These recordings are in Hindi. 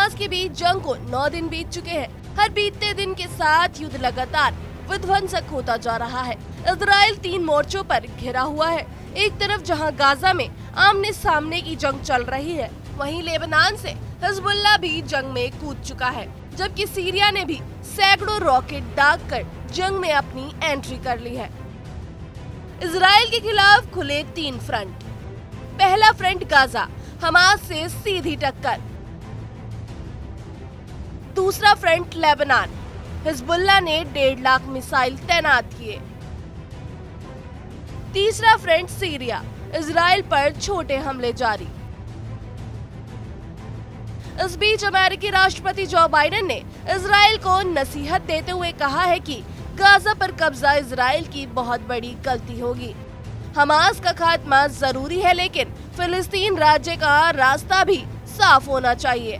हमास के बीच जंग को 9 दिन बीत चुके हैं। हर बीतते दिन के साथ युद्ध लगातार विध्वंसक होता जा रहा है। इजराइल 3 मोर्चों पर घिरा हुआ है। एक तरफ जहां गाजा में आमने सामने की जंग चल रही है, वहीं लेबनान से हिजबुल्लाह भी जंग में कूद चुका है, जबकि सीरिया ने भी सैकड़ों रॉकेट दागकर जंग में अपनी एंट्री कर ली है। इजराइल के खिलाफ खुले 3 फ्रंट। पहला फ्रंट गाजा, हमास से सीधी टक्कर। दूसरा फ्रंट लेबनान, हिजबुल्लाह ने 1.5 लाख मिसाइल तैनात किए। तीसरा फ्रंट सीरिया, इजराइल पर छोटे हमले जारी। इस बीच अमेरिकी राष्ट्रपति जो बाइडेन ने इजराइल को नसीहत देते हुए कहा है कि गाजा पर कब्जा इजराइल की बहुत बड़ी गलती होगी। हमास का खात्मा जरूरी है, लेकिन फिलिस्तीन राज्य का रास्ता भी साफ होना चाहिए।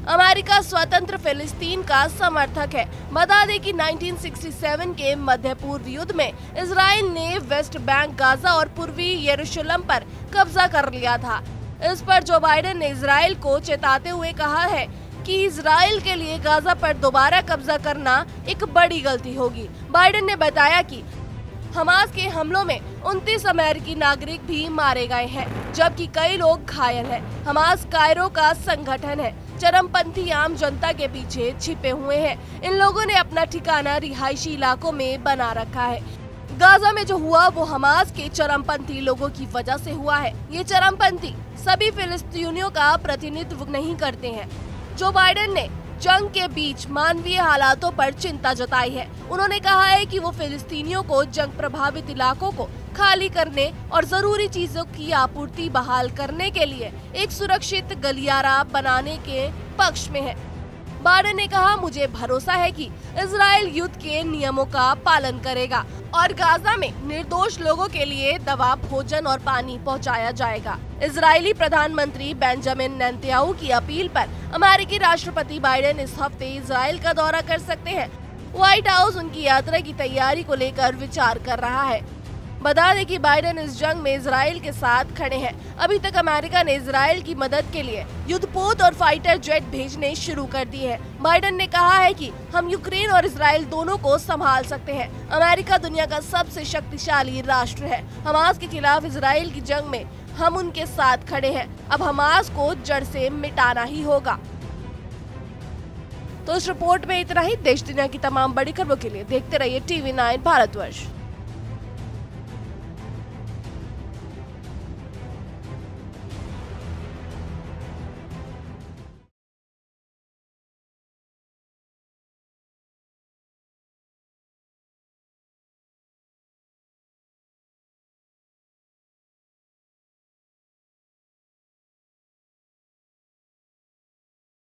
अमेरिका स्वतंत्र फिलिस्तीन का समर्थक है। बता दें कि 1967 के मध्य पूर्व युद्ध में इजराइल ने वेस्ट बैंक, गाजा और पूर्वी यरूशलेम पर कब्जा कर लिया था। इस पर जो बाइडेन ने इजराइल को चेताते हुए कहा है कि इजराइल के लिए गाजा पर दोबारा कब्जा करना एक बड़ी गलती होगी। बाइडेन ने बताया कि हमास के हमलों में 29 अमेरिकी नागरिक भी मारे गए हैं, जबकि कई लोग घायल हैं। हमास कायरो का संगठन है। चरमपंथी आम जनता के पीछे छिपे हुए हैं। इन लोगों ने अपना ठिकाना रिहायशी इलाकों में बना रखा है। गाजा में जो हुआ वो हमास के चरमपंथी लोगों की वजह से हुआ है। ये चरमपंथी सभी फिलिस्तीनियों का प्रतिनिधित्व नहीं करते हैं। जो बाइडेन ने जंग के बीच मानवीय हालातों पर चिंता जताई है। उन्होंने कहा है कि वो फिलिस्तीनियों को जंग प्रभावित इलाकों को खाली करने और जरूरी चीजों की आपूर्ति बहाल करने के लिए एक सुरक्षित गलियारा बनाने के पक्ष में है। बाइडेन ने कहा, मुझे भरोसा है कि इजराइल युद्ध के नियमों का पालन करेगा और गाजा में निर्दोष लोगों के लिए दवा, भोजन और पानी पहुंचाया जाएगा। इजरायली प्रधानमंत्री बेंजामिन नेतन्याहू की अपील पर अमेरिकी राष्ट्रपति बाइडेन इस हफ्ते इजराइल का दौरा कर सकते हैं। व्हाइट हाउस उनकी यात्रा की तैयारी को लेकर विचार कर रहा है। बता दें कि बाइडेन इस जंग में इजराइल के साथ खड़े हैं। अभी तक अमेरिका ने इजराइल की मदद के लिए युद्धपोत और फाइटर जेट भेजने शुरू कर दिए हैं। बाइडेन ने कहा है कि हम यूक्रेन और इजराइल दोनों को संभाल सकते हैं। अमेरिका दुनिया का सबसे शक्तिशाली राष्ट्र है। हमास के खिलाफ इजराइल की जंग में हम उनके साथ खड़े हैं। अब हमास को जड़ से मिटाना ही होगा। तो इस रिपोर्ट में इतना ही। देश दुनिया की तमाम बड़ी खबरों के लिए देखते रहिए TV9 भारतवर्ष।